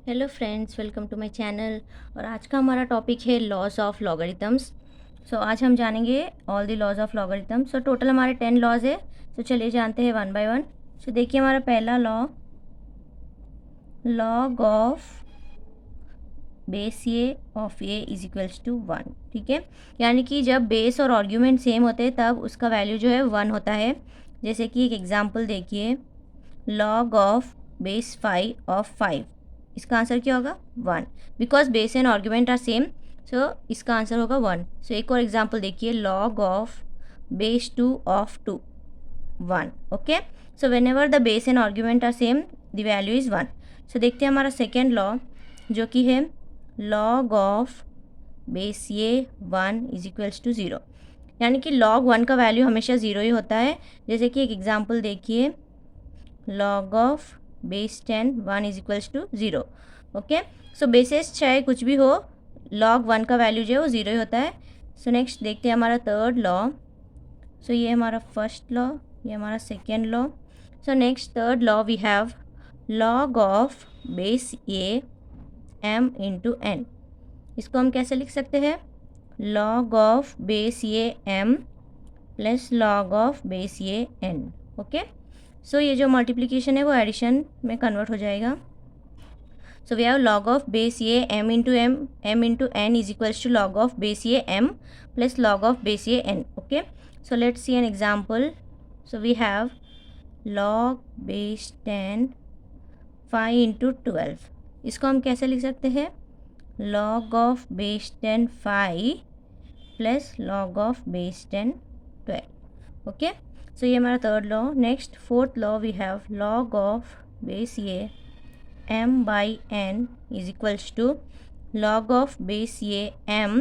Hello friends, welcome to my channel. और आज का हमारा टॉपिक है लॉज ऑफ लॉगरिथम्स। सो आज हम जानेंगे all the laws of logarithms. So total हमारे 10 लॉज है। सो चलिए जानते हैं वन बाय वन। सो देखिए हमारा पहला law, log of base a of a is equals to 1। ठीक है, यानी कि जब बेस और आर्ग्यूमेंट सेम होते हैं तब उसका वैल्यू जो है 1 होता है। जैसे कि एक एग्जांपल देखिए, लॉग ऑफ बेस 5 ऑफ 5, इसका आंसर क्या होगा 1, because base and argument are same. So इसका आंसर होगा 1। सो एक और एग्जांपल देखिए, log of base 2 of 2, 1। Okay, so whenever the base and argument are same the value is 1। So देखते हैं हमारा सेकेंड लॉ जो कि है लॉग ऑफ बेस ये 1 इज इक्वल्स टू 0, यानी कि लॉग 1 का वैल्यू हमेशा 0 ही होता है। जैसे कि एक एग्जांपल देखिए, log of base 10 1 is equals to 0। Okay, so basis चाहे कुछ भी हो, लॉग 1 का वैल्यू जो है वो 0 ही होता है। सो नेक्स्ट देखते हैं हमारा थर्ड लॉ। सो ये हमारा फर्स्ट लॉ, ये हमारा second law. So next third law we have log of base a m into n. इसको हम कैसे लिख सकते हैं, लॉग ऑफ बेस ये m plus log of base ये n। ओके, सो ये जो मल्टीप्लिकेशन है वो एडिशन में कन्वर्ट हो जाएगा। So we have log of base ये m into n is equals to log of base ये m plus log of base ये n। Okay, so let's see an example. So we have log base 10 5 into 12। इसको हम कैसे लिख सकते हैं, log of base 10 5 plus log of base 10 12। Okay, so ये हमारा third law. Next fourth law we have log of base ये m by n is equals to log of base ये m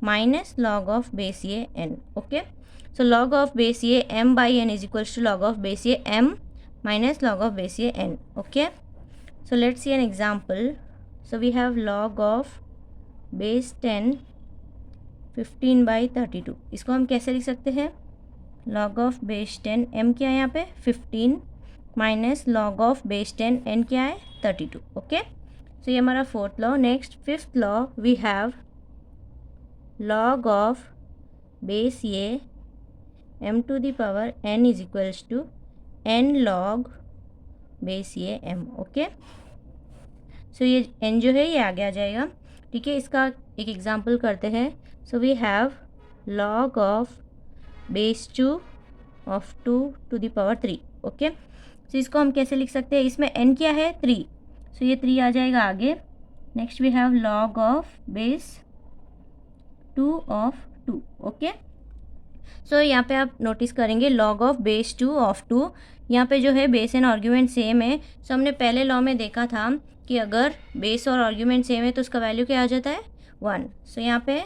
minus log of base ये n। Okay, so log of base ये m by n is equals to log of base ये m minus log of base ये n. Okay, so let's see an example. So we have log of base 10 15 by 32. इसको हम कैसे लिख सकते हैं, log of base 10 m क्या है यहाँ पे 15 minus log of base 10 n क्या है 32. ओके, सो ये हमारा fourth law. Next fifth law we have log of base ये m to the power n is equals to n log base ये m। ओके, सो ये n जो है ये आगे आ जाएगा। ठीक है, इसका एक एग्जांपल करते हैं। So we have log of base 2 of 2 to the power 3। Okay, so इसको हम कैसे लिख सकते हैं, इसमें n क्या है 3, सो ये 3 आ जाएगा आगे। Next we have log of base 2 of 2। Okay, so यहाँ पे आप नोटिस करेंगे log ऑफ बेस 2 ऑफ 2, यहाँ पे जो है बेस एंड आर्ग्यूमेंट सेम है। सो हमने पहले लॉ में देखा था कि अगर बेस और आर्ग्यूमेंट सेम है तो उसका वैल्यू क्या आ जाता है 1। सो यहाँ पे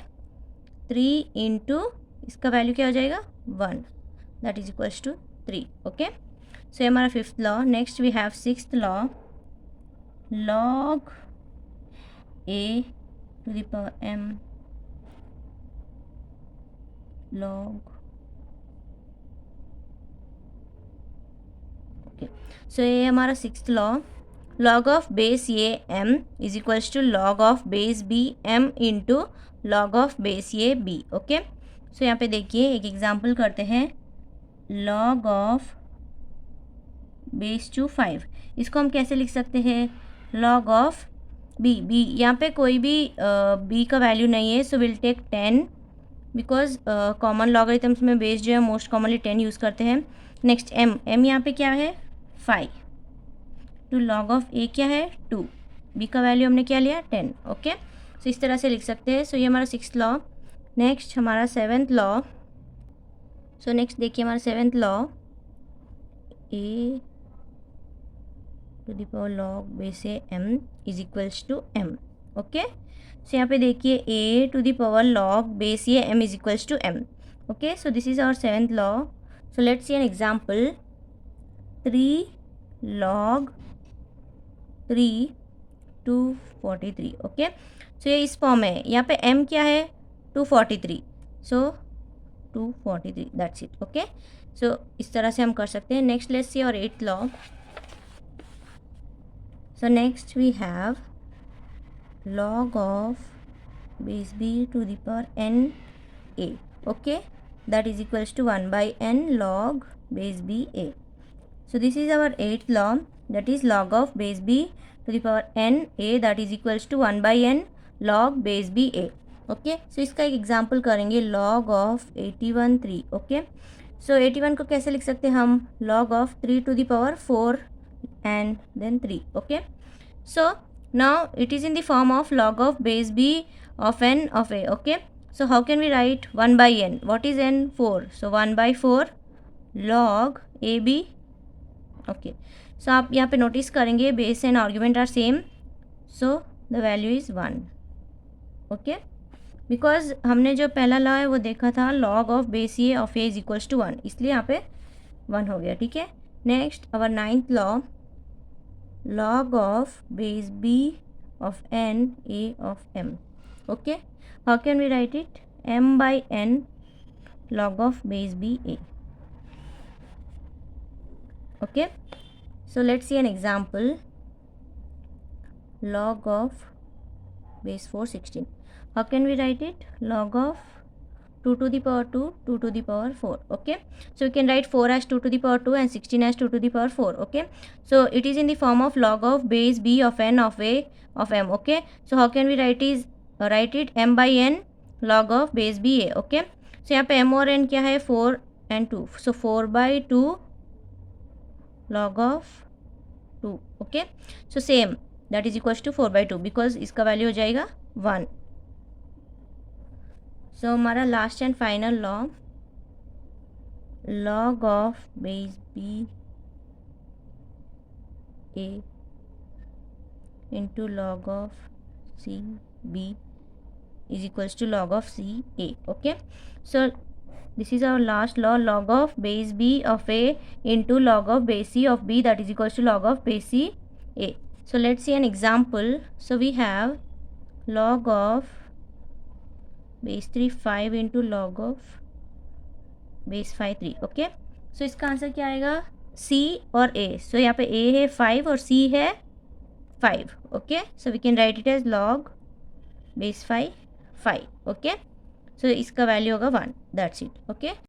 3 इंटू इसका वैल्यू क्या हो जाएगा 1, that is equals to 3। Okay, so ये हमारा fifth law. Next we have sixth law, log a to the power m log. So ये हमारा sixth law, log of base ये m is equals to log of base b m into log of base ये b। Okay, so यहाँ पे देखिए एक example करते हैं, लॉग ऑफ बेस 2 5। इसको हम कैसे लिख सकते हैं, लॉग ऑफ b यहाँ पे कोई भी b का वैल्यू नहीं है, so will take 10 because common logarithms में बेस जो है मोस्ट कॉमनली 10 यूज़ करते हैं। नेक्स्ट m यहाँ पे क्या है 5 टू लॉग ऑफ a क्या है 2, b का वैल्यू हमने क्या लिया 10। ओके, सो इस तरह से लिख सकते हैं। सो ये हमारा सिक्स्थ लॉ। नेक्स्ट हमारा सेवेंथ लॉ। सो नेक्स्ट देखिए हमारा seventh law, a to the power log base a m is equals to m। Okay, so यहाँ पे देखिए a to the power log base ये m is equals to m। Okay, so this is our seventh law. So let's see an example, 3 log 3 243। Okay, so ये इस form है, यहाँ पे m क्या है 243, सो 243 दैट्स इट। ओके, सो इस तरह से हम कर सकते हैं। नेक्स्ट लेट्स सी और eighth law. So next we have log of base b to the power n a. Okay, that is equals to 1 by n log base b a. So this is our 8th law, that is log of base b to the power n a, that is equals to 1 by n log base b a. Okay, so इसका एक example करेंगे, log of 81 3. Okay, सो 81 को कैसे लिख सकते हैं हम, log of 3 to the power 4 and then 3. Okay, so now it is in the form of log of base b of n of a. Okay, so how can we write 1 by n? What is n? 4. So 1 by 4 log ab. Okay, so आप यहाँ पे notice करेंगे base and argument are same, so the value is 1. Okay, because हमने जो पहला law है वो देखा था log of base a of a is equals to 1, इसलिए यहाँ पे 1 हो गया. ठीक है, next our 9th law, log of base b of n a of m. Okay, how can we write it? M by n log of base b a. Okay, so let's see an example. Log of base 4 16. How can we write it? Log of 2 to the power 2, 2 to the power 4. Okay, so we can write 4 as 2 to the power 2 and 16 as 2 to the power 4. Okay, so it is in the form of log of base b of n of a of m. Okay, so how can we write it? M by n log of base b a. Okay, so यहाँ पे m और n क्या है, 4 and 2, so 4 by 2 log of 2. Okay, so same, that is equals to 4 by 2 because इसका वैल्यू हो जाएगा 1. So हमारा last and final law, log of base b a into log of c b is equals to log of c a. Okay, so this is our last law, log of base b of a into log of base c of b, that is equals to log of base c a. So let's see an example. So we have log of base 3 5 into log of base 5 3. Okay, so इसका answer क्या आएगा, C और A. सो यहाँ पे A है 5 और C है 5. Okay, so we can write it as log base 5 5. Okay, so इसका वैल्यू होगा 1. That's it. ओके.